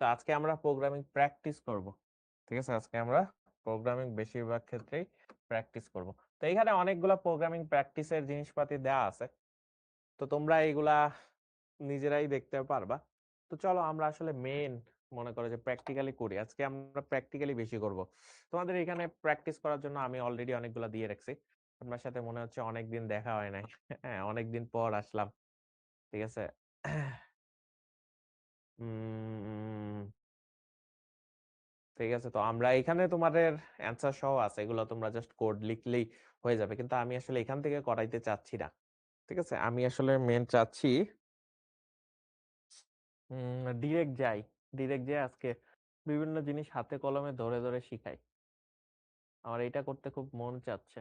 তো আজকে আমরা প্রোগ্রামিং প্র্যাকটিস করব। ঠিক আছে? আজকে আমরা প্রোগ্রামিং বেশিরভাগ ক্ষেত্রেই প্র্যাকটিস করব। তো এখানে অনেকগুলা প্রোগ্রামিং প্র্যাকটিসের জিনিসপাতি দেয়া আছে। তো তোমরা এগুলা নিজেরাই দেখতে পারবা। তো চলো আমরা আসলে মেইন মনে করো যে প্র্যাকটিক্যালি করি। আজকে আমরা প্র্যাকটিক্যালি বেশি করব। তোমাদের এখানে প্র্যাকটিস করার জন্য আমি অলরেডি অনেকগুলা দিয়ে রাখছি। তোমার সাথে মনে হচ্ছে অনেকদিন দেখা হয় নাই। হ্যাঁ, অনেকদিন পর আসলাম। ঠিক আছে? উম ঠিক আছে, তো আমরা এখানে তোমাদের অ্যান্সার সহ আছে, এগুলো তোমরা জাস্ট কোড লিখলেই হয়ে যাবে, কিন্তু আমি আসলে এখান থেকে করাইতে চাচ্ছি না। ঠিক আছে, আমি আসলে মেন চাচ্ছি ডিরেক্ট যাই, ডিরেক্ট যাই আজকে বিভিন্ন জিনিস হাতে কলমে ধরে ধরে শিখাই। আমার এটা করতে খুব মন চাচ্ছে।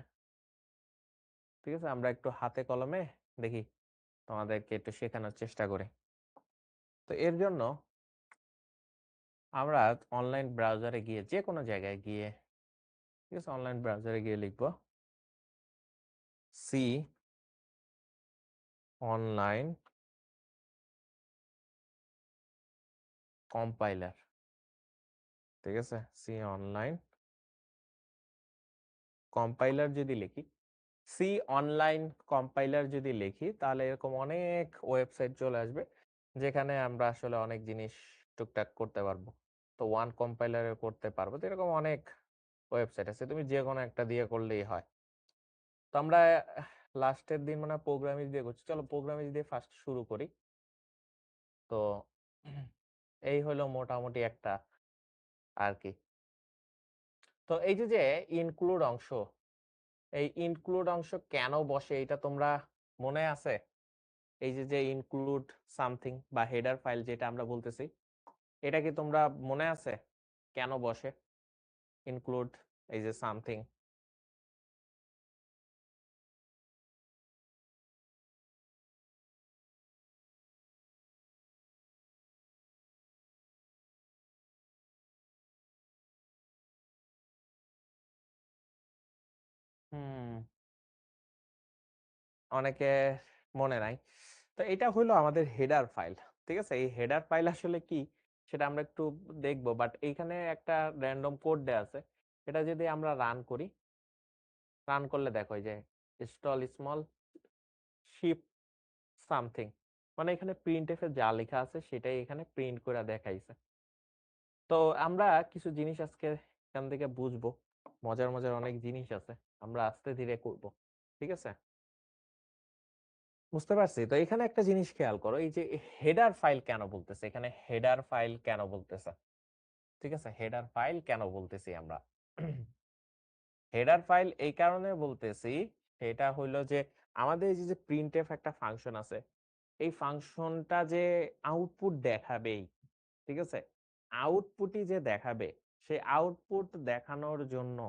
ঠিক আছে, আমরা একটু হাতে কলমে দেখি তোমাদেরকে একটু শেখানোর চেষ্টা করি। তো এর জন্য আমরা অনলাইন ব্রাউজারে গিয়ে যে কোনো জায়গায় গিয়ে, ঠিক আছে, অনলাইন ব্রাউজারে গিয়ে লিখবো সি অনলাইন কম্পাইলার। ঠিক আছে, সি অনলাইন কম্পাইলার যদি লিখি, সি অনলাইন কম্পাইলার যদি লিখি, তাহলে এরকম অনেক ওয়েবসাইট চলে আসবে যেখানে আমরা আসলে অনেক জিনিস টুকটাক করতে পারবো। তো ওয়ান কম্পাইলারে করতে পারবো, তো এরকম অনেক ওয়েবসাইট আছে, তুমি যে কোনো একটা দিয়ে করলেই হয়। তো আমরা লাস্টের দিন মানে প্রোগ্রামিং দিয়ে করছি, চলো প্রোগ্রামিং দিয়ে ফার্স্ট শুরু করি। তো এই হলো মোটামুটি একটা আর কি। তো এই যে যে ইনক্লুড অংশ, এই ইনক্লুড অংশ কেন বসে এটা তোমরা মনে আছে? এই যে যে ইনক্লুড সামথিং বা হেডার ফাইল যেটা আমরা বলতেছি, এটা কি তোমরা মনে আছে কেন বসে ইনক্লুড এই যে সামথিং? হুম, অনেকে মনে নাই। তো এটা হলো আমাদের হেডার ফাইল। ঠিক আছে, এই হেডার ফাইল আসলে কি সেটা আমরা একটু দেখবো, বাট এইখানে একটা র্যান্ডম কোড দেয়া আছে। এটা যদি আমরা রান করি, রান করলে দেখো এই যে ইনস্টল স্মল শিপ সামথিং, মানে এখানে প্রিন্টএফ এ যা লেখা আছে সেটাই এখানে প্রিন্ট করে দেখাইছে। তো আমরা কিছু জিনিস আজকে এখান থেকে বুঝবো, মজার মজার অনেক জিনিস আছে, আমরা আস্তে ধীরে করব। ঠিক আছে, বুঝতে পারছি। তো এখানে একটা জিনিস খেয়াল করো, এই যে হেডার ফাইল কেন বলতেছে, এখানে হেডার ফাইল কেন বলতেছে? ঠিক আছে, হেডার ফাইল কেন বলতেছি আমরা? হেডার ফাইল এই কারণে বলতেছি, সেটা হইলো যে আমাদের এই যে প্রিন্টএফ একটা ফাংশন আছে, এই ফাংশনটা যে আউটপুট দেখাবেই, ঠিক আছে, আউটপুটই যে দেখাবে, সেই আউটপুট দেখানোর জন্য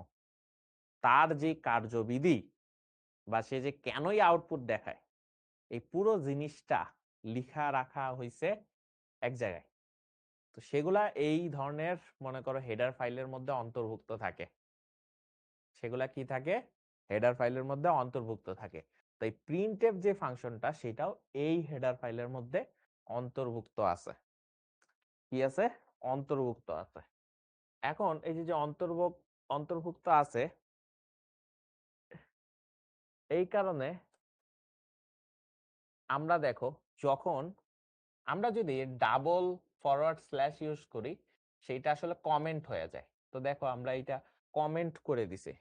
তার যে কার্যবিধি বা সে যে কেনই আউটপুট দেখায়, এই পুরো জিনিসটা লিখা রাখা হয়েছে এক জায়গায়। তো সেগুলা এই ধরনের মনে করো হেডার ফাইলের মধ্যে অন্তর্ভুক্ত থাকে। সেগুলা কি থাকে? হেডার ফাইলের মধ্যে অন্তর্ভুক্ত থাকে। তাই প্রিন্টএফ যে ফাংশনটা সেটাও এই হেডার ফাইলের মধ্যে অন্তর্ভুক্ত আছে। কি আছে? অন্তর্ভুক্ত আছে। এখন এই যে যে অন্তর্ভুক্ত আছে, এই কারণে আমরা দেখো, যখন আমরা যদি ডাবল ফরওয়ার্ড স্ল্যাশ ইউজ করি, সেইটা আসলে কমেন্ট হয়ে যায়। তো দেখো আমরা এটা কমেন্ট করে দিছি।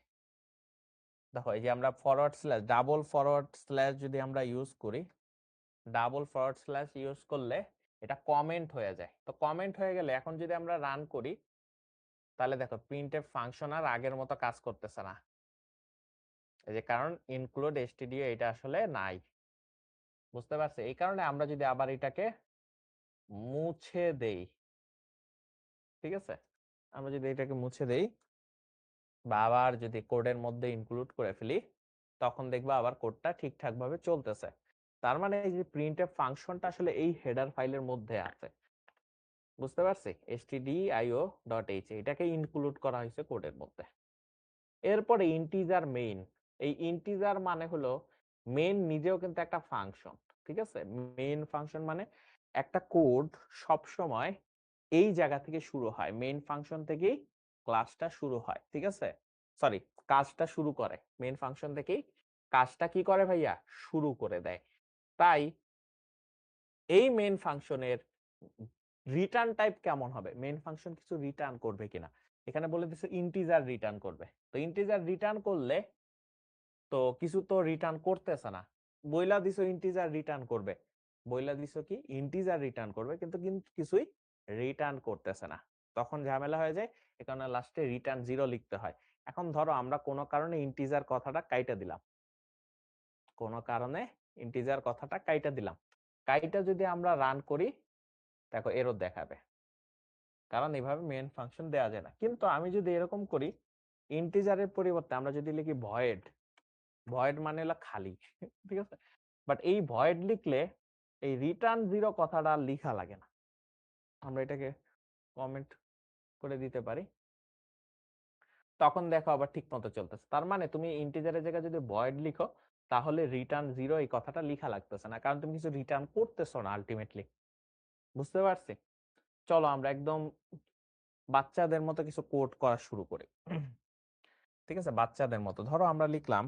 দেখো এই যে আমরা forward slash, double forward slash যদি আমরা ইউজ করি, ডাবল ফরওয়ার্ড স্ল্যাশ ইউজ করলে এটা কমেন্ট হয়ে যায়। তো কমেন্ট হয়ে গেলে এখন যদি আমরা রান করি, তাহলে দেখো প্রিন্টএফ ফাংশন আর আগের মতো কাজ করতেছে না। এই যে কারণ ইনক্লুড এসটিডিও এটা আসলে নাই। বুঝতে পারছি? এই কারণে আমরা যদি আবার এটাকে মুছে দেই, ঠিক আছে, আমরা যদি এটাকে মুছে দেই বা আবার যদি কোডের মধ্যে ইনক্লুড করে ফেলি, তখন দেখবা আবার কোডটা ঠিকঠাক ভাবে চলতেছে। তার মানে এই যে প্রিন্টএফ ফাংশনটা আসলে এই হেডার ফাইলের মধ্যে আছে। বুঝতে পারছি? stdio.h এটাকে ইনক্লুড করা হয়েছে কোডের মধ্যে। এরপরে ইন্টিজার মেইন, এই ইন্টিজার মানে হলো মেইন নিজেও কিন্তু একটা ফাংশন। ঠিক আছে, মেইন ফাংশন মানে একটা কোড সব সময় এই জায়গা থেকে শুরু হয়, মেইন ফাংশন থেকেই ক্লাসটা শুরু হয়, ঠিক আছে? সরি, কাজটা শুরু করে মেইন ফাংশন থেকেই কাজটা কি করে ভাইয়া, শুরু করে দেয়। তাই এই মেইন ফাংশনের রিটার্ন টাইপ কেমন হবে, মেইন ফাংশন কিছু রিটার্ন করবে কিনা, এখানে বলে দিচ্ছে ইন্টিজার রিটার্ন করবে। তো ইন্টিজার রিটার্ন করলে তো কিছু তো রিটার্ন করতেছে না, বইলা দিছো ইন্টিজার রিটার্ন করবে, বইলা দিছো কি ইন্টিজার রিটার্ন করবে, কিন্তু কিন্তু কিছুই রিটার্ন করতেছে না, তখন ঝামেলা হয়ে যায়। এখানে লাস্টে রিটার্ন 0 লিখতে হয়। এখন ধরো আমরা কোনো কারণে ইন্টিজার কথাটা কাইটা দিলাম, কোনো কারণে ইন্টিজার কথাটা কাইটা দিলাম, কাইটা যদি আমরা রান করি, দেখো এরর দেখাবে, কারণ এভাবে মেইন ফাংশন দেওয়া যায় না। কিন্তু আমি যদি এরকম করি, ইন্টিজারের পরিবর্তে আমরা যদি লিখি ভয়েড, ভয়েড মানে হলো খালি, ঠিক আছে? বাট এই ভয়েড লিখলে এই রিটার্ন 0 কথাটা লেখা লাগে না, আমরা এটাকে কমেন্ট করে দিতে পারি, তখন দেখো আবার ঠিক মতো চলতেছে। তার মানে তুমি ইন্টিজারের জায়গায় যদি ভয়েড লিখো, তাহলে রিটার্ন 0 এই কথাটা লেখা লাগতেছে না, কারণ তুমি কিছু রিটার্ন করতেছো না আলটিমেটলি। বুঝতে পারছি? চলো আমরা একদম বাচ্চাদের মতো কিছু কোড করা শুরু করি। ঠিক আছে, বাচ্চাদের মতো ধরো আমরা লিখলাম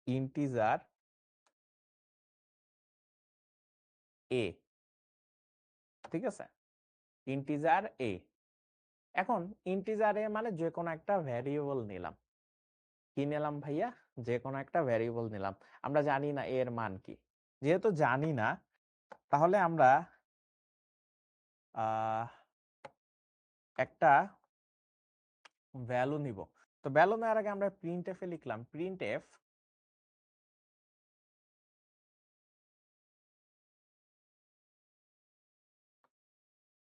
ইন্টিজার এ, ঠিক আছে, ইন্টিজার এ। এখন ইন্টিজার এ মানে যে কোনো একটা ভ্যারিয়েবল নিলাম, কি নিলাম ভাইয়া, যে কোনো একটা ভ্যারিয়েবল নিলাম, আমরা জানি না এর মান কি, যেহেতু জানি না তাহলে আমরা একটা ভ্যালু নিব। তো ভ্যালু নেওয়ার আগে আমরা প্রিন্টএফ এ লিখলাম printf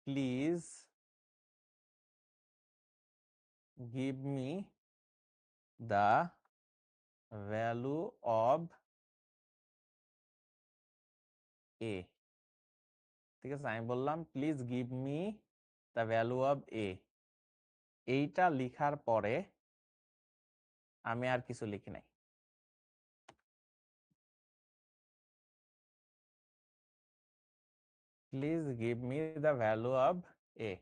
please give me the value of a, ঠিক আছে, আমি বললাম please give me the value of A, এইটা লিখার পরে আমি আর কিছু লিখি নাই, please give me the value of A,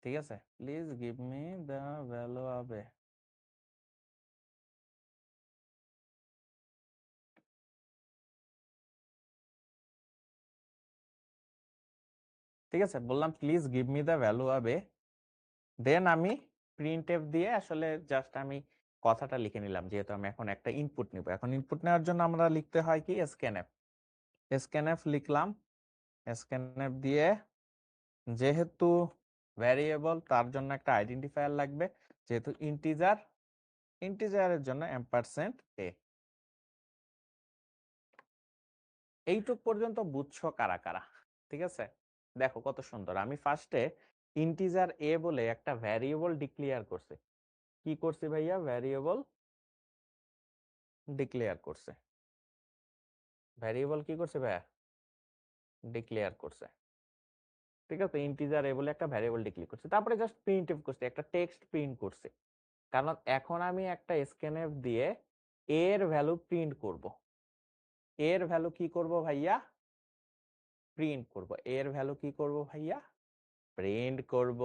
ঠিক আছে, please give me the value of A. ঠিক আছে, বললাম please give me the value of A, then আমি প্রিন্টএফ দিয়ে আসলে জাস্ট আমি কথাটা লিখে নিলাম, যেহেতু আমি এখন একটা ইনপুট নিব। এখন ইনপুট নেওয়ার জন্য আমরা লিখতে হয় কি স্ক্যানএফ, স্ক্যানএফ লিখলাম, স্ক্যানএফ দিয়ে যেহেতু ভ্যারিয়েবল তার জন্য একটা আইডেন্টিফায়ার লাগবে, যেহেতু ইন্টিজার, ইন্টিজারের জন্য এম্পারসেন্ট এ। এইটুক পর্যন্ত বুঝছো কারা কারা? ঠিক আছে, দেখো কত সুন্দর, আমি ফার্স্টে ইন্টিজার এ বলে একটা ভ্যারিয়েবল ডিক্লেয়ার করছি। কি করছি ভাইয়া, ভ্যারিয়েবল ডিক্লেয়ার করছে, ভ্যারিয়েবল কি করছে ভাইয়া, ডিক্লেয়ার করছে। ঠিক আছে, ইন্টিজার এ বলে একটা ভ্যারিয়েবল ডিক্লেয়ার করছে, তারপরে জাস্ট প্রিন্টএফ করছে, একটা টেক্সট প্রিন্ট করছে, কারণ এখন আমি একটা স্ক্যানএফ দিয়ে এর ভ্যালু প্রিন্ট করব। এর ভ্যালু কি করব ভাইয়া, প্রিন্ট করব। এর ভ্যালু কি করব ভাইয়া, প্রিন্ট করব।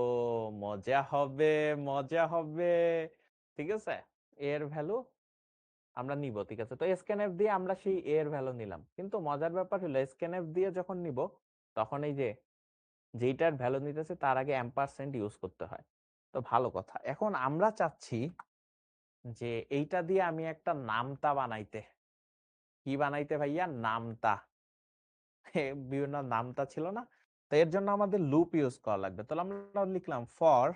মজা হবে, মজা হবে। ঠিক আছে, এর ভ্যালু আমরা নিব। ঠিক আছে, তো স্ক্যানএফ দিয়ে আমরা সেই এর ভ্যালু নিলাম, কিন্তু মজার ব্যাপার হলো স্ক্যানএফ দিয়ে যখন নিব, তখন এই যে যেটার ভ্যালু নিতেছে তার আগে এম্পারসেন্ট ইউজ করতে হয়। তো ভালো কথা, এখন আমরা চাচ্ছি যে এইটা দিয়ে আমি একটা নামতা বানাইতে। কি বানাইতে ভাইয়া, নামতা। বিভিন্ন নামতা ছিল না, তো এর জন্য আমাদের লুপ ইউজ করা লাগবে। তাহলে আমরা লিখলাম ফর,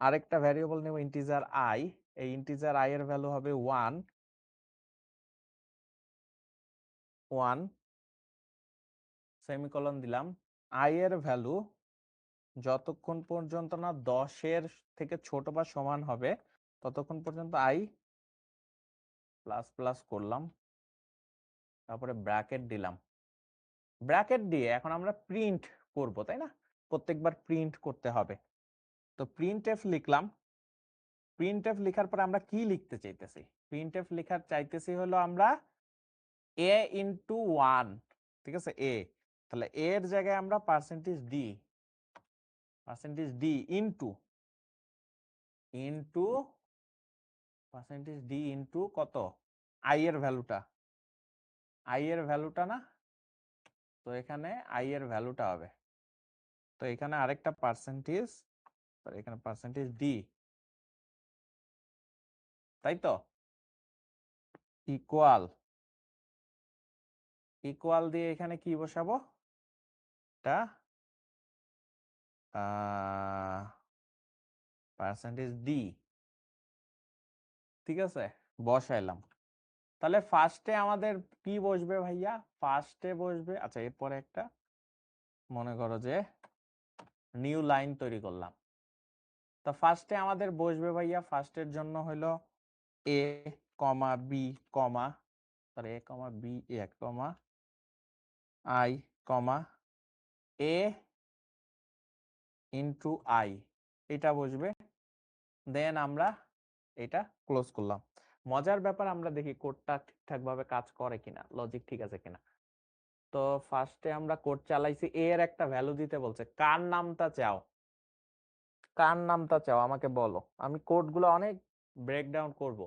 আরেকটা ভ্যারিয়েবল নেব ইন্টিজার আই, এই ইন্টিজার আই এর ভ্যালু হবে 1, 1 সেমিকোলন দিলাম। আই এর ভ্যালু যতক্ষণ পর্যন্ত না 10 এর থেকে ছোট বা সমান হবে ততক্ষণ পর্যন্ত আই প্লাস প্লাস করলাম, তারপরে ব্র্যাকেট দিলাম। ব্র্যাকেট দিয়ে এখন আমরা প্রিন্ট করব, তাই না, প্রত্যেকবার প্রিন্ট করতে হবে। তো প্রিন্টএফ লিখলাম, প্রিন্টএফ লেখার পর আমরা কি লিখতে চাইতেছি, প্রিন্টএফ লেখার চাইতেছি হলো আমরা এ ইনটু 1, ঠিক আছে, এ। তাহলে এর জায়গায় আমরা পার্সেন্টেজ ডি ইনটু কত, আই এর ভ্যালুটা না, তো এখানে আই এর ভ্যালুটা হবে, তো এখানে আরেকটা পার্সেন্টেজ, এখানে পার্সেন্টেজ ডি, তাই তো, ইকুয়াল দিয়ে এখানে কি বসাবো, এটা পার্সেন্টেজ ডি, ঠিক আছে, বসাইলাম। তাহলে ফার্স্টে আমাদের কি বসবে ভাইয়া, ফার্স্টে বসবে, আচ্ছা এরপরে একটা মনে করো যে নিউ লাইন তৈরি করলাম, তো ফার্স্টে আমাদের বসবে ভাইয়া, ফার্স্টের জন্য হলো A comma B comma, sorry A comma B A comma I comma A into I, এটা বসবে, দেন আমরা এটা ক্লোজ করলাম। মজার ব্যাপার, আমরা দেখি কোডটা ঠিকঠাক ভাবে কাজ করে কিনা, লজিক ঠিক আছে কিনা। তো ফার্স্টে আমরা কোড চালাইছি, এ এর একটা ভ্যালু দিতে বলছে, কার নামটা চাও আমাকে বলো, আমি কোডগুলো অনেক ব্রেকডাউন করব।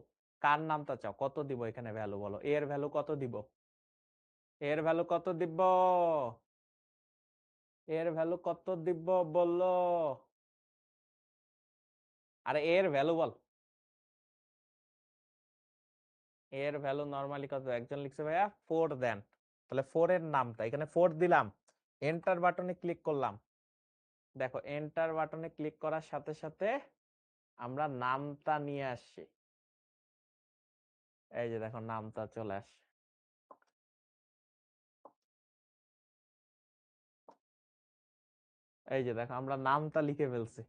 কার নামটা চাও, কত দিব এখানে ভ্যালু, বলো এর ভ্যালু কত দিব, এর ভ্যালু কত দিব, এর ভ্যালু কত দিব বললো, আরে এর ভ্যালু বল, এর ভ্যালু নরমালি কত, একজন লিখছে ভাইয়া 4 দেন, তাহলে 4 এর নামটা, এখানে 4 দিলাম, এন্টার বাটনে ক্লিক করলাম, দেখো এন্টার বাটনে ক্লিক করার সাথে সাথে আমরা নামটা নিয়ে আসছি, এই যে দেখো নামটা চলে আসছে, এই যে দেখো আমরা নামটা লিখে ফেলছি,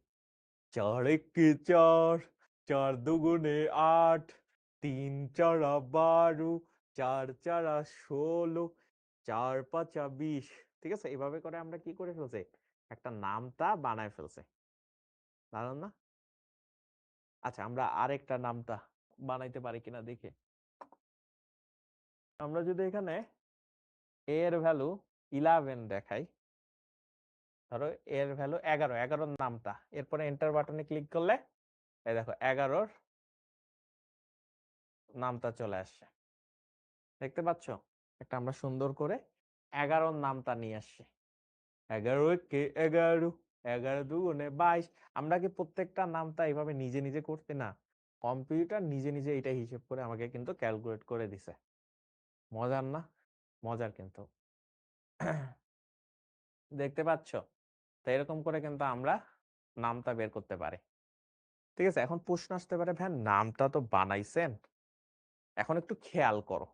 4 একে 4, 4 দুগুণে 8, 3 চারা 12, 4 চারা 16, 4 পাঁচা 20, ঠিক আছে, এভাবে করে আমরা কি করে ফেলছি, একটা নামটা বানায় ফেলছে, দারুণ না? আচ্ছা আমরা আরেকটা নামটা বানাইতে পারি কিনা দেখি, আমরা যদি এখানে এর ভ্যালু 11 দেখাই, ধরো এর ভ্যালু 11 নামটা, এরপরে এন্টার বাটনে ক্লিক করলে এই দেখো 11 নামটা চলে আসছে, দেখতে পাচ্ছ, একটা আমরা সুন্দর করে 11 নামটা নিয়ে আসছি, 11 কে 11, 11 দুগুণে 22, আমরা কি প্রত্যেকটা নামটা এইভাবে নিজে নিজে করতে না, কম্পিউটার নিজে নিজে এটা হিসেব করে আমাকে কিন্তু ক্যালকুলেট করে দিছে, মজার না? মজার কিন্তু দেখতে পাচ্ছ, তো এরকম করে কিন্তু আমরা নামটা বের করতে পারি, ঠিক আছে। এখন প্রশ্ন আসতে পারে, ভাই নামটা তো বানাইছেন, এখন একটু খেয়াল করো,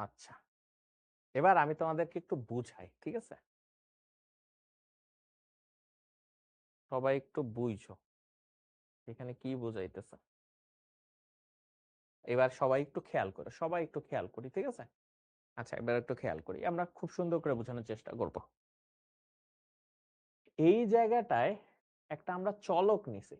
আচ্ছা এবার আমি তোমাদেরকে একটু বুঝাই, ঠিক আছে, সবাই একটু বুঝছো এখানে কি বুঝাইতেছে, এবার সবাই একটু খেয়াল করো, সবাই একটু খেয়াল করি, ঠিক আছে। আচ্ছা এবার একটু খেয়াল করি, আমরা খুব সুন্দর করে বোঝানোর চেষ্টা করব। এই জায়গাটায় একটা আমরা চলক নিছি,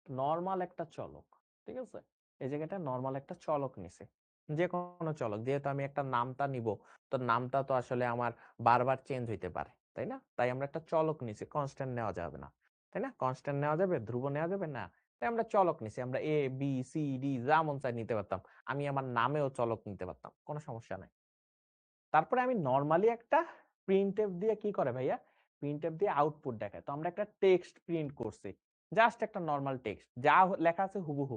নর্মাল একটা চলক, ঠিক আছে, এই জায়গাটা নর্মাল একটা চলক নিছি, যে কোনো চলক, যেহেতু আমি একটা নামটা নিব, তো নামটা তো আসলে আমার বারবার চেঞ্জ হইতে পারে, তাই না, তাই আমরা একটা চলক নিছি, কনস্ট্যান্ট নেওয়া যাবে না, তাই না, কনস্ট্যান্ট নেওয়া যাবে, ধ্রুব নেওয়া যাবে না, তাই আমরা চলক নিছি, আমরা এ বি সি ডি যা মন চাই নিতে পারতাম, আমি আমার নামেও চলক নিতে পারতাম, কোনো সমস্যা নাই। তারপরে আমি নর্মালি একটা প্রিন্টএফ দিয়ে কি করে ভাইয়া, প্রিন্টএফ দিয়ে আউটপুট দেখায়, তো আমরা একটা টেক্সট প্রিন্ট করছি, জাস্ট একটা নর্মাল টেক্সট, যা লেখা আছে হুবহু,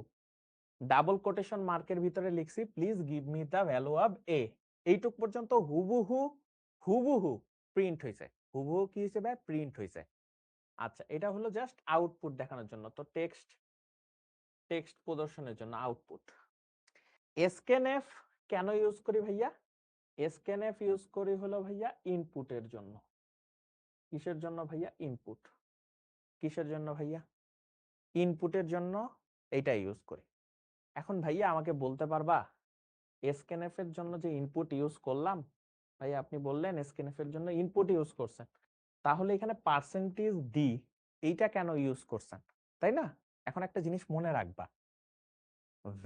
ডাবল কোটেশন মার্কের ভিতরে লিখছি please give me the value of A, এইটুক পর্যন্ত হুবহু হুবহু প্রিন্ট হয়েছে, হুবহু কি হয়েছে ভাই, প্রিন্ট হয়েছে। আচ্ছা এটা হলো জাস্ট আউটপুট দেখানোর জন্য, তো টেক্সট প্রদর্শনের জন্য আউটপুট। এসকেএনএফ কেন ইউজ করি ভাইয়া, এসকেএনএফ ইউজ করি হলো ভাইয়া ইনপুটের জন্য, কিসের জন্য ভাইয়া, ইনপুট, কিসের জন্য ভাইয়া, ইনপুটের জন্য এইটা ইউজ করি। এখন ভাইয়া আমাকে বলতে পারবা এসকেএনএফ এর জন্য যে ইনপুট ইউজ করলাম, ভাই আপনি বললেন স্ক্যানএফ এর জন্য ইনপুট ইউজ করছেন, তাহলে এখানে পার্সেন্টেজ ডি এইটা কেন ইউজ করছেন, তাই না? এখন একটা জিনিস মনে রাখবা,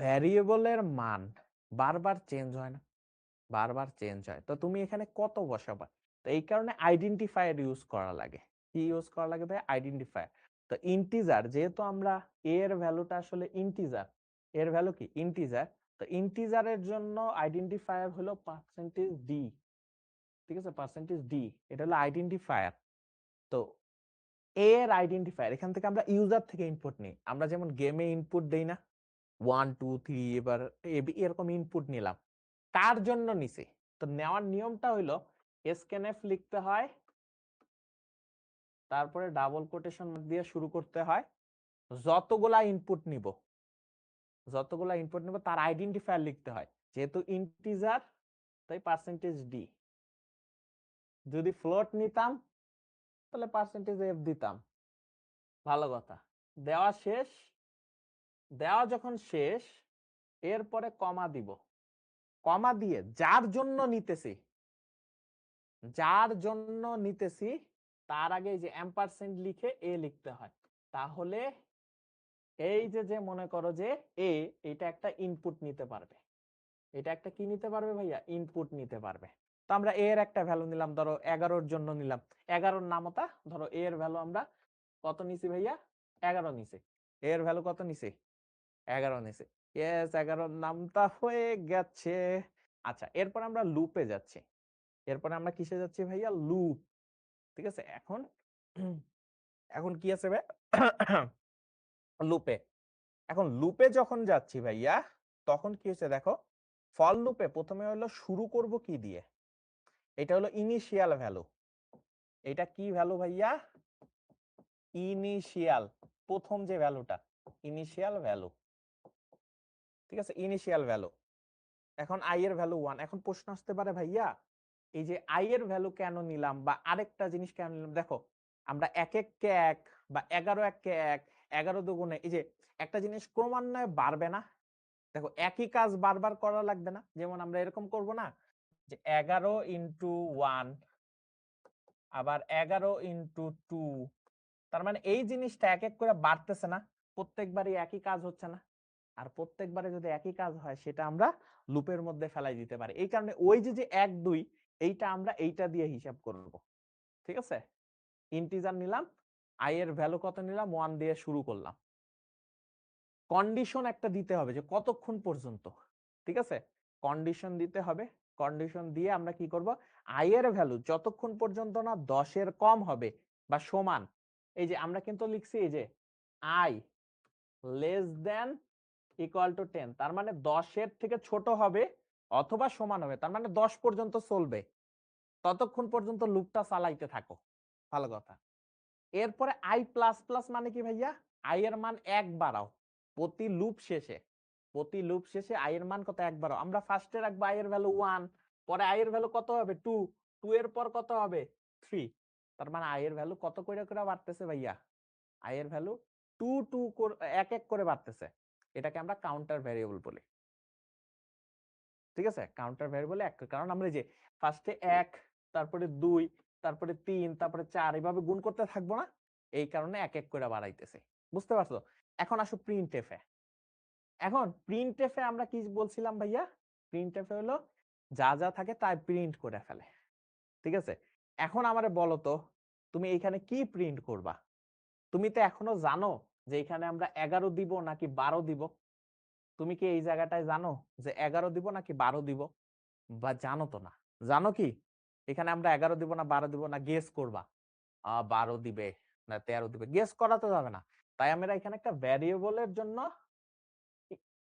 ভ্যারিয়েবলের মান বারবার চেঞ্জ হয় না, বারবার চেঞ্জ হয়, তো তুমি এখানে কত বসাবা? তো এই কারণে আইডেন্টিফায়ার ইউজ করা লাগে। কি ইউজ করা লাগে ভাই? আইডেন্টিফায়ার। তো ইন্টিজার, যেহেতু আমরা এ এর ভ্যালুটা আসলে ইন্টিজার, এর ভ্যালু কি ইন্টিজার, তো ইন্টিজারের জন্য আইডেন্টিফায়ার হলো পার্সেন্টেজ ডি। ঠিক আছে, পার্সেন্টেজ ডি এটা হলো আইডেন্টিফায়ার। তো এ এর আইডেন্টিফায়ার এখান থেকে আমরা ইউজার থেকে ইনপুট নিই, আমরা যেমন গেমে ইনপুট দেই না, 1 2 3 এবার এরকম ইনপুট নিলাম, কার জন্য নিছি? তো নেওয়ার নিয়মটা হইলো স্ক্যানএফ লিখতে হয়, তারপরে ডাবল কোটেশন দিয়ে শুরু করতে হয়, যতগুলা ইনপুট নিব, যতগুলা ইনপুট নিব তার আইডেন্টিফায়ার লিখতে হয়, যেহেতু ইন্টিজার তাই পার্সেন্টেজ ডি। যদি ফ্লোট নিতাম তাহলে পার্সেন্টেজ এফ দিতাম। ভালো কথা। দেওয়া শেষ, দেওয়া যখন শেষ এরপরে কমা দিব, কমা দিয়ে যার জন্য নিতেছি, যার জন্য নিতেছি তার আগে যে এম্পারসেন্ট লিখে এ লিখতে হয়। তাহলে এই যে মনে করো যে এ এটা একটা ইনপুট নিতে পারবে, এটা একটা কি নিতে পারবে ভাইয়া? ইনপুট নিতে পারবে। তো আমরা এর একটা ভ্যালু নিলাম, ধরো 11-র জন্য নিলাম, 11-র নামতা, ধরো এর ভ্যালু আমরা কত নিছি ভাইয়া? 11 নিছি। এর ভ্যালু কত নিছি? 11 নিছি। ইয়েস, 11-র নামতা হয়ে গেছে। আচ্ছা, এরপর আমরা লুপে যাচ্ছি, এরপর আমরা কিসে যাচ্ছি ভাইয়া? লুপ। ঠিক আছে, এখন এখন কি আছে ভাই? লুপে। এখন লুপে যখন যাচ্ছি ভাইয়া, তখন কি হচ্ছে দেখো, ফর লুপে প্রথমে হলো শুরু করব কি দিয়ে? এটা হলো ইনিশিয়াল ভ্যালু। এটা কি ভ্যালু ভাইয়া? ইনিশিয়াল, প্রথম যে ভ্যালুটা, ইনিশিয়াল ভ্যালু। ঠিক আছে, ইনিশিয়াল ভ্যালু। এখন আই এর ভ্যালু 1। এখন প্রশ্ন আসতে পারে ভাইয়া, এই যে আই এর ভ্যালু কেন নিলাম, বা আরেকটা জিনিস কেন নিলাম? দেখো, আমরা 1 1 কে 1 বা 11 1 কে 1, 11 দুগুণে, এই যে একটা জিনিস ক্রমান্বয়ে বাড়বে না, দেখো একই কাজ বারবার করা লাগবে না। যেমন আমরা এরকম করব না যে 11 × 1, আবার 11 × 2, তার মানে এই জিনিসটা এক এক করে বাড়তেছে না, প্রত্যেকবারই একই কাজ হচ্ছে না। আর প্রত্যেকবারে যদি একই কাজ হয় সেটা আমরা লুপের মধ্যে ফেলাই দিতে পারি। এই কারণে ওই যে 1 2 এইটা আমরা এইটা দিয়ে হিসাব করব। ঠিক আছে, ইন্টিজার নিলাম, আই এর ভ্যালু কত নিলাম? 1 দিয়ে শুরু করলাম। কন্ডিশন একটা দিতে হবে যে কতক্ষণ পর্যন্ত। ঠিক আছে, কন্ডিশন দিতে হবে। কন্ডিশন দিয়ে আমরা কি করব? আই এর ভ্যালু যতক্ষণ পর্যন্ত না 10-এর কম হবে বা সমান, এই যে আমরা কিন্তু লিখছি এই যে I less than equal to 10, তার মানে 10-এর থেকে ছোট হবে অথবা সমান হবে, তার মানে 10 পর্যন্ত চলবে, ততক্ষণ পর্যন্ত লুপটা চালাইতে থাকো। ভালো কথা। এরপরে আই প্লাস প্লাস মানে কি ভাইয়া? আই এর মান 1 বাড়াও প্রতি লুপ শেষে, প্রতি লুপ শেষে আই এর মান কত? 1 বাড়াও। আমরা ফার্স্টে রাখবো আই এর ভ্যালু 1, পরে আই এর ভ্যালু কত হবে? 2, 2 এর পর কত হবে? 3। তার মানে আই এর ভ্যালু কত করে করে বাড়তেছে ভাইয়া? আই এর ভ্যালু 2 2 এক এক করে বাড়তেছে। এটাকে আমরা কাউন্টার ভ্যারিয়েবল বলি। ঠিক আছে, কাউন্টার ভ্যারিয়েবল এক, কারণ আমরা যে ফার্স্টে 1, তারপরে 2, তারপরে 3, তারপরে 4 এভাবে গুণ করতে থাকবো না, এই কারণে এক এক করে বাড়াইতেছে। বুঝতে পারছো? এখন আসো প্রিন্টএফ এ। এখন প্রিন্টএফ এ আমরা কি বলছিলাম ভাইয়া? প্রিন্টএফ এ হলো যা যা থাকে তাই প্রিন্ট করে ফেলে। ঠিক আছে, এখন আমারে বলো তো, তুমি এইখানে কি প্রিন্ট করবা? তুমি তো এখনো জানো যে এখানে আমরা 11 দিব নাকি 12 দিব? তুমি কি এই জায়গাটায় জানো যে 11 দিব নাকি 12 দিব? বা জানো তো না। জানো কি এখানে আমরা 11 দিব না 12 দিব? না গেস করবা? 12 দিবে না 13 দিবে, গেস করা তো যাবে না। তাই আমরা এখানে একটা ভ্যারিয়েবলের জন্য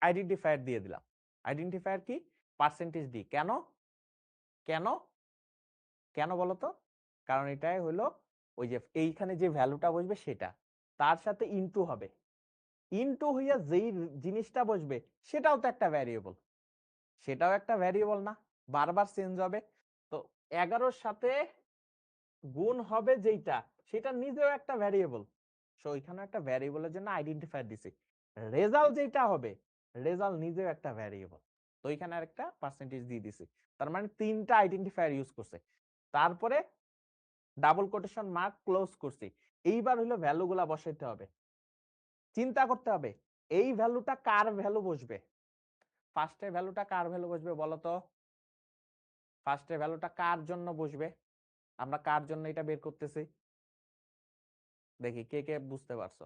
আইডেন্টিফায়ার দিয়ে দিলাম। আইডেন্টিফায়ার কি? Percentage D. কেন? কেন? কেন বলো তো? কারণ এটাই হলো ওই যে এইখানে যে ভ্যালুটা বসবে সেটা, তার সাথে ইনটু হবে, ইনটু হইয়া যেই জিনিসটা বসবে সেটাও তো একটা ভ্যারিয়েবল, সেটাও একটা ভ্যারিয়েবল না, বারবার চেঞ্জ হবে। তো 11-র সাথে গুণ হবে যেইটা, সেটা নিজেও একটা ভ্যারিয়েবল। সো এখানে একটা ভ্যারিয়েবলের জন্য আইডেন্টিফায়ার দিছি। রেজাল্ট যেটা হবে, রেজাল্ট নিজেও একটা ভ্যারিয়েবল। তো এখানে আরেকটা পার্সেন্টেজ দিয়ে দিছি, তার মানে 3টা আইডেন্টিফায়ার ইউজ করছে। তারপরে ডাবল কোটেশন মার্ক ক্লোজ করছি। এইবার হলো ভ্যালুগুলা বসাইতে হবে, চিন্তা করতে হবে এই ভ্যালুটা কার ভ্যালু বসবে। ফার্স্টের ভ্যালুটা কার ভ্যালু বসবে বলো তো? ফার্স্টের ভ্যালুটা কার জন্য বসবে? আমরা কার জন্য এটা বের করতেছি? দেখি কে কে বুঝতে পারছো।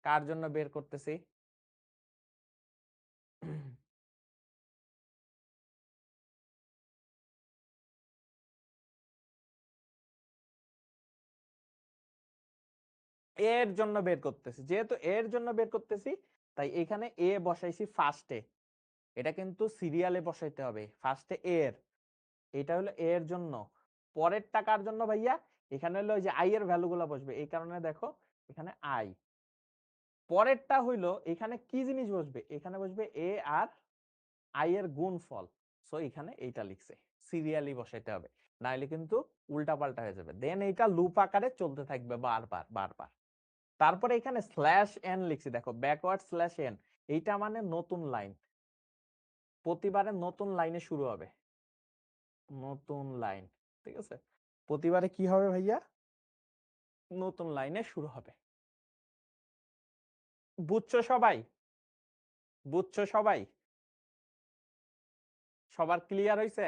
কার জন্য বের করতেছি? এর জন্য বের করতেছি, যেহেতু এর জন্য বের করতেছি তাই এখানে এ বসাইছি ফার্স্টে। এটা কিন্তু সিরিয়ালে বসাইতে হবে, ফার্স্টে এর, এটা হলো এর জন্য। পরের টাকার জন্য ভাইয়া এখানে হলো ওই যে আই এর ভ্যালুগুলো বসবে, এই কারণে দেখো এখানে আই। পরেরটা হইলো এখানে কি জিনিস বসবে, এখানে বসবে এ আর আই এর গুণফল। সো এখানে এইটা লিখছে, সিরিয়ালি বসাইতে হবে, নাইলে কিন্তু উল্টা পাল্টা হয়ে যাবে। দেন এইটা লুপ আকারে চলতে থাকবে বারবার বারবার। তারপরে এখানে স্ল্যাশ এন লিখছি, দেখো ব্যাকওয়ার্ড স্ল্যাশ এন, এইটা মানে নতুন লাইন, প্রতিবারে নতুন লাইনে শুরু হবে, নতুন লাইন। ঠিক আছে, প্রতিবারে কি হবে ভাইয়া? নতুন লাইনে শুরু হবে। বুঝছো সবাই? বুঝছো সবাই? সবার ক্লিয়ার হইছে?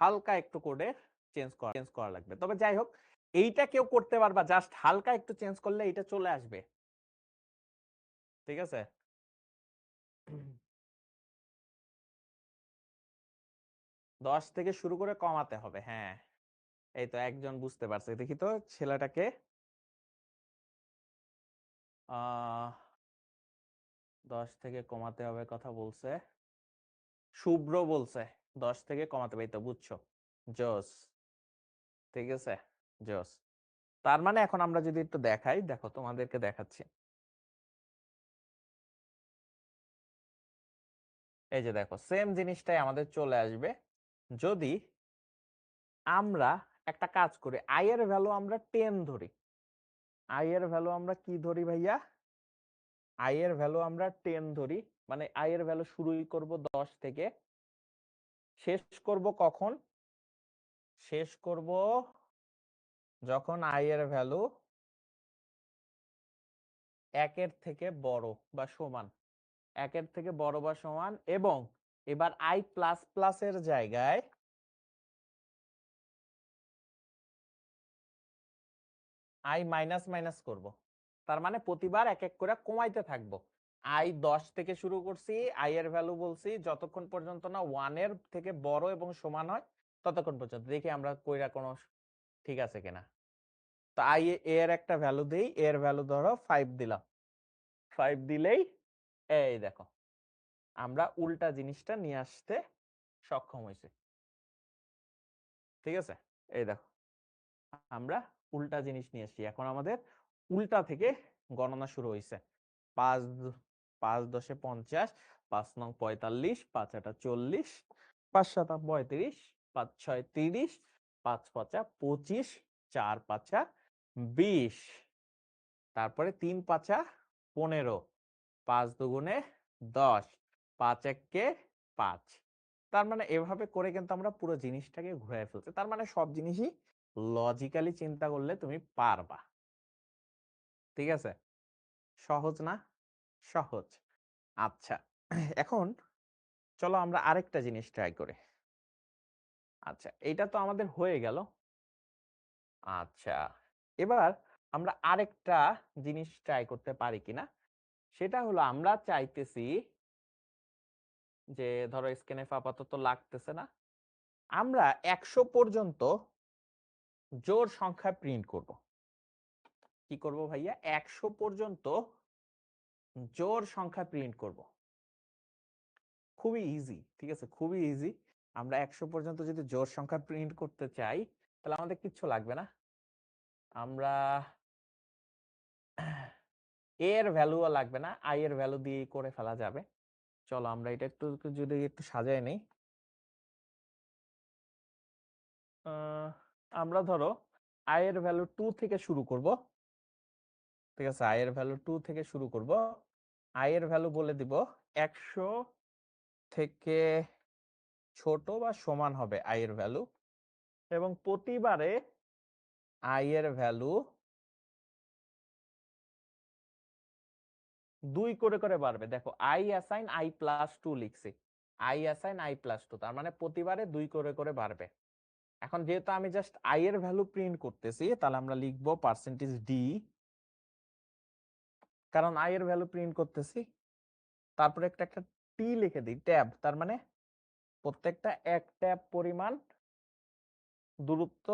হালকা একটু কোডে চেঞ্জ করা লাগবে, তবে যাই হোক এইটা কেউ করতে পারবা, জাস্ট হালকা একটু চেঞ্জ করলে এটা চলে আসবে। ঠিক আছে, 10 থেকে শুরু করে কমাতে হবে, হ্যাঁ। এই তো একজন বুঝতে পারছে, দেখি তো ছেলেটাকে। 10 থেকে কমাতে হবে কথা বলছে, শুভ্র বলছে 10 থেকে কমাতে হবে, এই তো বুঝছো। জোস, ঠিক আছে, জোস। তার মানে এখন আমরা যদি একটু দেখাই, দেখো তোমাদেরকে দেখাচ্ছি। এই যে দেখো সেম জিনিসটাই আমাদের চলে আসবে যদি আমরা একটা কাজ করি, আই এর ভ্যালু আমরা 10 ধরি। আই এর ভ্যালু আমরা কি ধরি ভাইয়া? আই এর ভ্যালু আমরা 10 ধরি, মানে আই এর ভ্যালু শুরুই করব 10 থেকে, শেষ করব কখন? শেষ করব যখন আই এর ভ্যালু 1-এর থেকে বড় বা সমান, 1-এর থেকে বড় বা সমান, এবং এবার আই প্লাস প্লাস এর জায়গায় আই মাইনাস মাইনাস করব। তার মানে প্রতিবার এক এক করে কমাইতে থাকবো। আই 10 থেকে শুরু করছি, আই এর ভ্যালু বলছি যতক্ষণ পর্যন্ত না 1 এর থেকে বড় এবং সমান হয় ততক্ষণ পর্যন্ত, দেখি আমরা কইরা কোনো ঠিক আছে কিনা। তো আই এর একটা ভ্যালু দেই, এর ভ্যালু ধরো 5 দিলাম, 5 দিলেই এই দেখো আমরা উল্টা জিনিসটা নিয়ে আসতে সক্ষম হয়েছে। ঠিক আছে, এই দেখো আমরা উল্টা জিনিস নিয়ে আসছি, এখন আমাদের উল্টা থেকে গণনা শুরু হয়েছে। 5 5 10 50, 5 9 45, 5 8 40, 5 7 35, 5 6 30, 5 5 25, 4 5 20, তারপরে 3 5 15, 5 দুগুণে 10, 5 1 5। তার মানে এভাবে করে কিন্তু আমরা পুরো জিনিসটাকে ঘুরাই ফেলছি, তার মানে সব জিনিসই লজিক্যালি চিন্তা করলে তুমি পারবা। ঠিক আছে, সহজ না? সহজ। আচ্ছা, এখন চলো আমরা আরেকটা জিনিস ট্রাই করি। আচ্ছা, এটা তো আমাদের হয়ে গেল। আচ্ছা, এবার আমরা আরেকটা জিনিস ট্রাই করতে পারি কিনা, সেটা হলো আমরা চাইতেছি যে ধরো স্ক্যানএফ আপাতত লাগতেছে না, আমরা 100 পর্যন্ত জোড় সংখ্যা প্রিন্ট করব। কি করব ভাইয়া? 100 পর্যন্ত জোড় সংখ্যা প্রিন্ট করব। খুবই ইজি, ঠিক আছে, খুবই ইজি। আমরা 100 পর্যন্ত যদি জোড় সংখ্যা প্রিন্ট করতে চাই তাহলে আমাদের কিচ্ছু লাগবে না, আমরা এর ভ্যালুও লাগবে না, আই এর ভ্যালু দিয়ে করে ফেলা যাবে। চলো আমরা এটা একটু যদি একটু সাজায় নেই। আমরা ধরো আই এর ভ্যালু 2 থেকে শুরু করব। ঠিক আছে, আই এর ভ্যালু 2 থেকে শুরু করব। আই এর ভ্যালু বলে দিব 100 থেকে ছোট বা সমান হবে i এর ভ্যালু, এবং প্রতিবারে i এর ভ্যালু 2 করে বাড়বে। দেখো i অ্যাসাইন i প্লাস 2 লিখছি, i অ্যাসাইন i প্লাস 2, তার মানে প্রতিবারে 2 করে বাড়বে। এখন যেহেতু আমি জাস্ট i এর ভ্যালু প্রিন্ট করতেছি, তাহলে আমরা লিখবো পার্সেন্টেজ d, কারণ i এর ভ্যালু প্রিন্ট করতেছি। তারপরে একটা t লিখে দিই, ট্যাব, তার মানে প্রত্যেকটা এক ট্যাব পরিমাণ দূরত্ব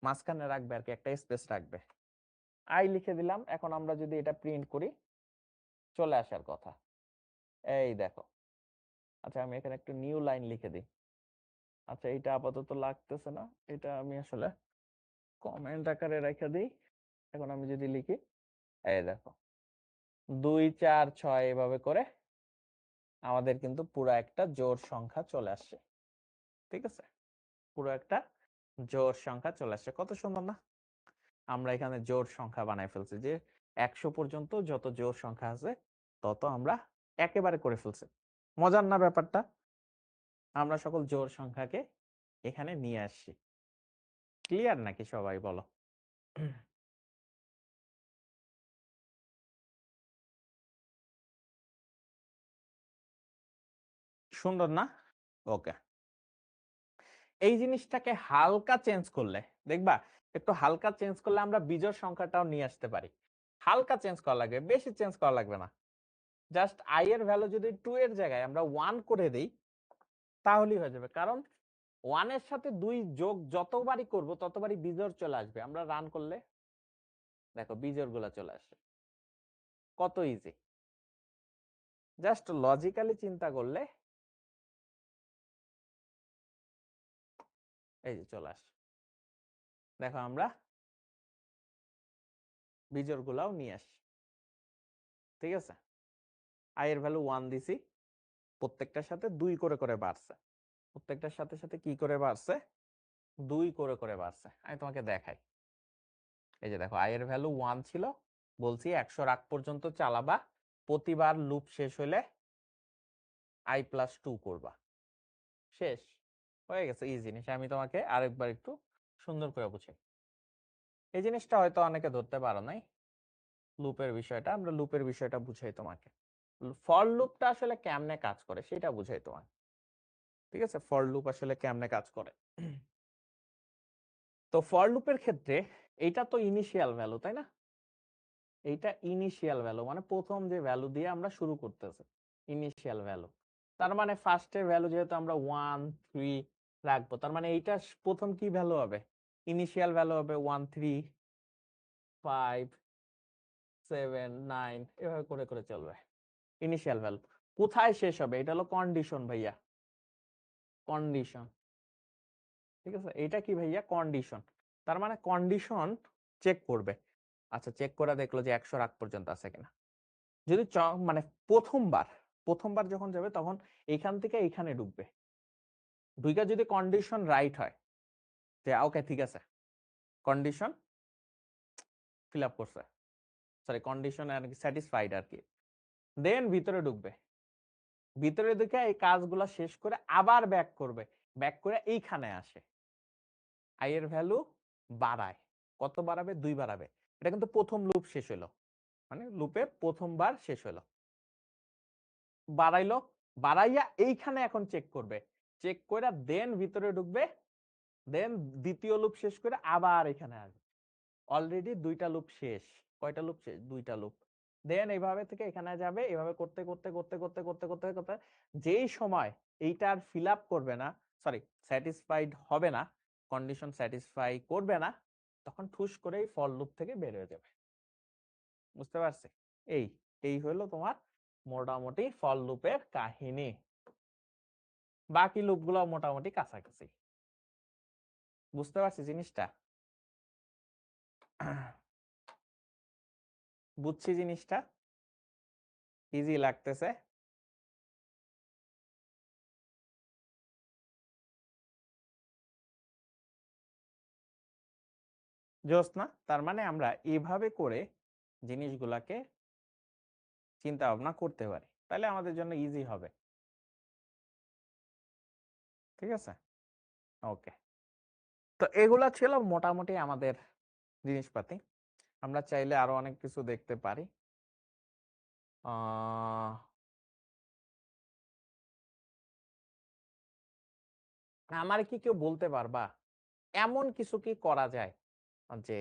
মাঝখানে রাখবে আর কি, একটা স্পেস রাখবে। i লিখে দিলাম। এখন আমরা যদি এটা প্রিন্ট করি, চলে আসার কথা, এই দেখো। আচ্ছা আমি এখানে একটু নিউ লাইন লিখে দিই। আচ্ছা এটা আপাতত লাগতেছে না, এটা আমি আসলে কমেন্ট আকারে রেখে দিই। এখন আমি যদি লিখি, এই দেখো 2 4 6 এভাবে করে আমাদের কিন্তু পুরো একটা জোড় সংখ্যা চলে আসছে। ঠিক আছে, পুরো একটা জোড় সংখ্যা চলে আসছে। কত সুন্দর না? আমরা এখানে জোড় সংখ্যা বানাই ফেলছি, যে 100 পর্যন্ত যত জোড় সংখ্যা আছে তত আমরা একেবারে করে ফেলছি। মজার না ব্যাপারটা? আমরা সকল জোড় সংখ্যাকে এখানে নিয়ে আসছি। ক্লিয়ার নাকি সবাই বলো? সুন্দর না? ওকে, এই জিনিসটাকে হালকা চেঞ্জ করলে দেখবা, একটু হালকা চেঞ্জ করলে আমরা বিজোড় সংখ্যাটাও নিয়ে আসতে পারি। হালকা চেঞ্জ করা লাগবে, বেশি চেঞ্জ করা লাগবে না। জাস্ট i এর ভ্যালু যদি 2 এর জায়গায় আমরা 1 করে দেই, তাহলেই হয়ে যাবে। কারণ 1 এর সাথে 2 যোগ যতবারই করব ততবারই বিজোড় চলে আসবে। আমরা রান করলে দেখো বিজোড় গুলা চলে আসে। কত ইজি! জাস্ট লজিক্যালি চিন্তা করলে এই যে চলে আসে। দেখো আমরা বিজোড় গুলাও নিয়ে আসি। ঠিক আছে, i এর ভ্যালু 1 দিছি, প্রত্যেকটার সাথে 2 করে বাড়ছে। প্রত্যেকটার সাথে সাথে কি করে বাড়ছে? 2 করে বাড়ছে। আমি তোমাকে দেখাই। এই যে দেখো i এর ভ্যালু 1 ছিল, বলছি 100 রাখ পর্যন্ত চালাবা, প্রতিবার লুপ শেষ হলে i প্লাস 2 করবা, শেষ হয়ে গেছে। এই জিনিস আমি তোমাকে আরেকবার একটু সুন্দর করে বুঝাই। এই জিনিসটা হয়তো অনেকে ধরতে পারো নাই, লুপের বিষয়টা। আমরা লুপের বিষয়টা বুঝাই তোমাকে। ফর লুপটা আসলে কেমনে কাজ করে সেটা বুঝাই তোমাকে। ঠিক আছে, ফর লুপ আসলে কেমনে কাজ করে। তো ফর লুপের ক্ষেত্রে এইটা তো ইনিশিয়াল ভ্যালু, তাই না? এইটা ইনিশিয়াল ভ্যালু, মানে প্রথম যে ভ্যালু দিয়ে আমরা শুরু করতেছি, ইনিশিয়াল ভ্যালু। তার মানে ফার্স্টের ভ্যালু যেহেতু আমরা 1 3 রাখবো, তার মানে এইটা প্রথম কি ভ্যালু হবে? ইনিশিয়াল ভ্যালু হবে 1 3 5 7 9, এভাবে করে চলবে ইনিশিয়াল ভ্যালু। কোথায় শেষ হবে? এটা হলো কন্ডিশন ভাইয়া, কন্ডিশন। ঠিক আছে, এটা কি ভাইয়া? কন্ডিশন। তার মানে কন্ডিশন চেক করবে। আচ্ছা চেক করে দেখলো যে 100 রাখ পর্যন্ত আছে কিনা। যদি মানে প্রথমবার প্রথমবার যখন যাবে তখন এইখান থেকে এইখানে ঢুকবে, ঢুকে যদি কন্ডিশন রাইট হয়, যে ওকে ঠিক আছে, কন্ডিশন ফিল আপ করছে, সরি কন্ডিশন আর কি স্যাটিসফাইড আর কি, দেন ভিতরে ঢুকবে। ভিতরে ঢুকে এই কাজগুলা শেষ করে আবার ব্যাক করবে, ব্যাক করে এইখানে আসে, i এর ভ্যালু বাড়ায়। কত বাড়াবে? 2 বাড়াবে। এটা কিন্তু প্রথম লুপ শেষ হলো, মানে লুপের প্রথমবার শেষ হলো। বাড়াইলো, বাড়াইয়া এইখানে এখন চেক করবে, চেক করে দেন ভিতরে ঢুকবে, দেন দ্বিতীয় লুপ শেষ করে আবার এখানে আসবে। অলরেডি 2টা লুপ শেষ। কয়টা লুপ শেষ? 2টা লুপ। দেন এইভাবে থেকে এখানে যাবে, এভাবে করতে করতে করতে করতে করতে করতে করতে যেই সময় এইটা আর ফিল আপ করবে না, সরি স্যাটিসফাইড হবে না, কন্ডিশন স্যাটিসফাই করবে না, তখন ঠুস করে এই ফর লুপ থেকে বের হয়ে যাবে। বুঝতে পারছি? এই এই হলো তোমার মোটামুটি ফর লুপের কাহিনী। বাকি লুপগুলো মোটামুটি কাছাকাছি। বুঝতে পারছি জিনিসটা? বুঝছি জিনিসটা? ইজি লাগতেছে? জোস না? তার মানে আমরা এভাবে করে জিনিসগুলাকে চিন্তা ভাবনা করতে পারি, তাহলে আমাদের জন্য ইজি হবে। ঠিক আছে? ওকে। তো এগুলা ছিল মোটামুটি আমাদের জিনিসপাতি। আমরা চাইলে আরো অনেক কিছু দেখতে পারি। আমার কি কেউ বলতে পারবা এমন কিছু কি করা যায় যে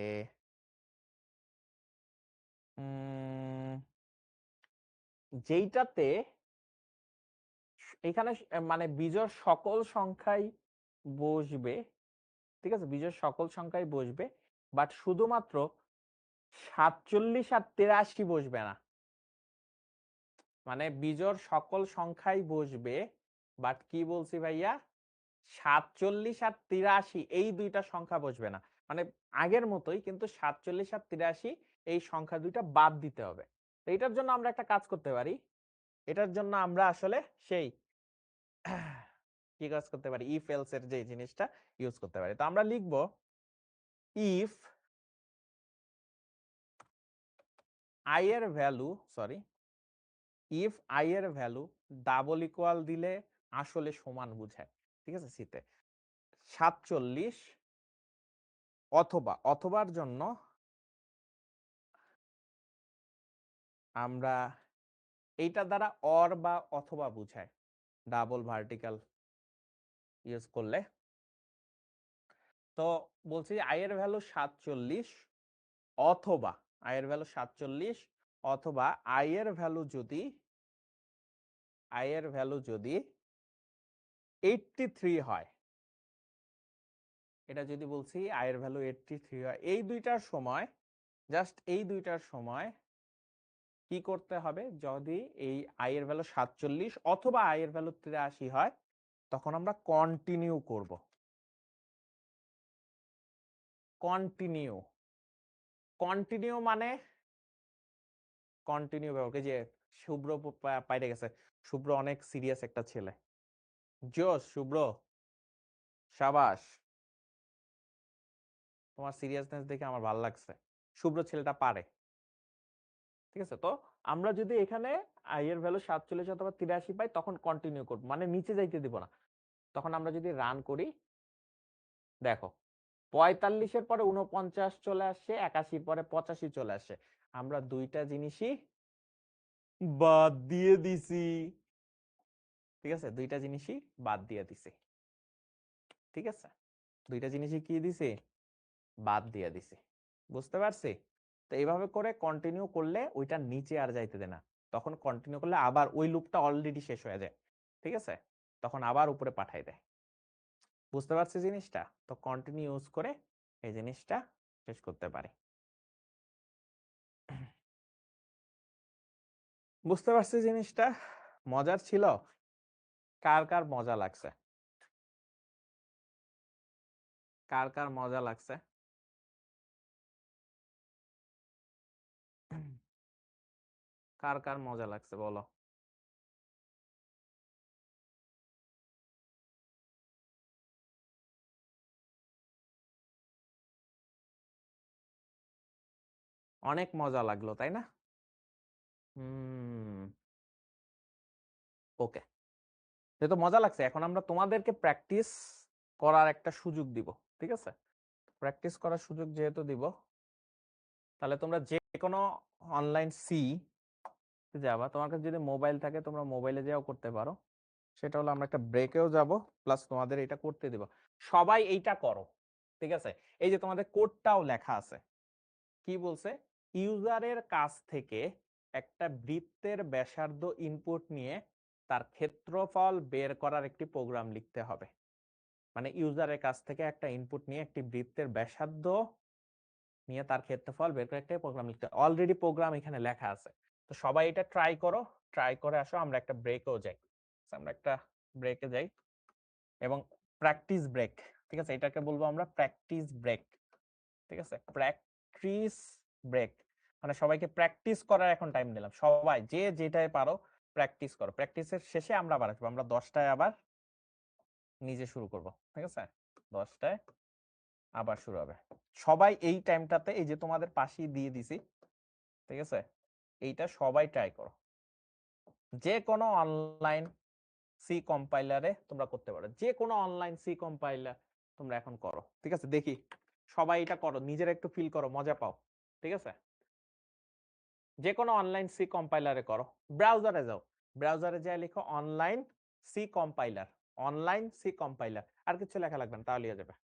যেইটাতে এখানে মানে বিজোড় সকল সংখ্যাই বসবে, ঠিক আছে? বিজোড় সকল সংখ্যাই বসবে, বাট শুধুমাত্র ৪৭ আর ৮৩ বসবে না। মানে বিজোড় সকল সংখ্যাই বসবে, বাট কি বলছি ভাইয়া, ৪৭ আর ৮৩ এই দুইটা সংখ্যা বসবে না। মানে আগের মতোই, কিন্তু ৪৭ আর ৮৩ এই সংখ্যা দুইটা বাদ দিতে হবে। তো এটার জন্য আমরা একটা কাজ করতে পারি। এটার জন্য আমরা আসলে সেই কি কাজ করতে পারি, ইফ এলস এর যে জিনিসটা ইউজ করতে পারি। তো আমরা লিখব ইফ আই এর ভ্যালু, সরি, ইফ আই এর ভ্যালু ডাবল ইকুয়াল দিলে আসলে সমান বুঝায়, ঠিক আছে? সিতে ৪৭ অথবা, অথবার জন্য আমরা এইটা দ্বারা অর বা অথবা বুঝায়, ডাবল ভার্টিক্যাল ইউজ করলে। তো বলছি আই এর ভ্যালু ৪৭ অথবা, আই এর ভ্যালু ৪৭ অথবা আই এর ভ্যালু যদি, আই এর ভ্যালু যদি ৮৩ হয়, এটা যদি বলছি আই এর ভ্যালু ৮৩ হয়, এই দুইটার সময়, জাস্ট এই দুইটার সময় কি করতে হবে, যদি এই আই এর ভ্যালু ৪৭ অথবা আই এর ভ্যালু ৮৩ হয়, তখন আমরা কন্টিনিউ করব। কন্টিনিউ, কন্টিনিউ মানে কন্টিনিউ ব্যবহার, যে শুভ্র পাইরে গেছে, শুভ্র অনেক সিরিয়াস একটা ছেলে। জোস শুভ্র, সাবাস, তোমার সিরিয়াসনেস দেখে আমার ভালো লাগছে। শুভ্র ছেলেটা পারে, ঠিক আছে? তো আমরা যদি এখানে আই এর ভ্যালু ৪৭ অথবা ৮৩ পাই, তখন কন্টিনিউ করব, মানে নিচে যাইতে দিব না। তখন আমরা যদি রান করি, দেখো ৪৫ এর পরে ৪৯ চলে আসছে, ৮১ পরে ৮৫ চলে আসছে। আমরা দুইটা জিনিসই বাদ দিয়ে দিছি, ঠিক আছে? দুইটা জিনিসই বাদ দিয়ে দিছি, ঠিক আছে? দুইটা জিনিসই কি দিছি, বাদ দিয়ে দিছি। বুঝতে পারছি? তো এইভাবে করে কন্টিনিউ করলে ওইটা নিচে আর যাইতে দেয় না। তখন কন্টিনিউ করলে আবার ওই লুপটা অলরেডি শেষ হয়ে যায়, ঠিক আছে? তখন আবার উপরে পাঠাই দেয়। বুঝতে পারছি জিনিসটা? তো কন্টিনিউ ইউজ করে এই জিনিসটা শেষ করতে পারি। বুঝতে পারছি জিনিসটা মজার ছিল? কার কার মজা লাগছে? কার কার মজা লাগছে? কার কার মজা লাগছে বলো? অনেক মজা লাগলো, তাই না? হুম, ওকে। যেহেতু মজা লাগছে, এখন আমরা তোমাদেরকে প্র্যাকটিস করার একটা সুযোগ দিব, ঠিক আছে? প্র্যাকটিস করার সুযোগ যেহেতু দিব, তাহলে তোমরা যে কোনো অনলাইন সি যাবা, তোমার কাছে যদি মোবাইল থাকে তোমরা মোবাইলে যাও করতে পারো। সেটা হলো আমরা একটা ব্রেকেও যাব, প্লাস তোমাদের এটা করতে দিব। সবাই এইটা করো, ঠিক আছে? এই যে তোমাদের কোডটাও লেখা আছে, কি বলছে, ইউজারের কাছ থেকে একটা বৃত্তের ব্যাসার্ধ ইনপুট নিয়ে তার ক্ষেত্রফল বের করার একটি প্রোগ্রাম লিখতে হবে। মানে ইউজারের কাছ থেকে একটা ইনপুট নিয়ে একটি বৃত্তের ব্যাসার্ধ নিয়ে তার ক্ষেত্রফল বের করে একটা প্রোগ্রাম লিখতে, অলরেডি প্রোগ্রাম এখানে লেখা আছে। তো সবাই এটা ট্রাই করো, ট্রাই করে আসো, আমরা একটা ব্রেকও যাই। আমরা একটা ব্রেকে যাই এবং প্র্যাকটিস ব্রেক, ঠিক আছে? এটাকে বলবো আমরা প্র্যাকটিস ব্রেক, ঠিক আছে? প্র্যাকটিস ব্রেক মানে সবাইকে প্র্যাকটিস করার এখন টাইম দিলাম। সবাই যে যেটাই পারো প্র্যাকটিস করো। প্র্যাকটিসের শেষে আমরা আবার আসবো, আমরা 10টায় আবার নিজে শুরু করব, ঠিক আছে? 10টায় আবার শুরু হবে। সবাই এই টাইমটাতে, এই যে তোমাদের পাশেই দিয়ে দিছি, ঠিক আছে? এইটা সবাই ট্রাই করো, যে কোনো অনলাইন সি কম্পাইলারে তোমরা করতে পারো। যে কোনো অনলাইন সি কম্পাইলার তোমরা এখন করো। ঠিক আছে? দেখি সবাই এটা করো। নিজেরা একটু ফিল করো, মজা পাও। ঠিক আছে? যে কোনো অনলাইন সি কম্পাইলারে করো। ব্রাউজারে যাও। ব্রাউজারে যেয়ে লিখো online C compiler. Online C compiler. আর কিছু লেখা লাগবে না, তাহলেই হয়ে যাবে।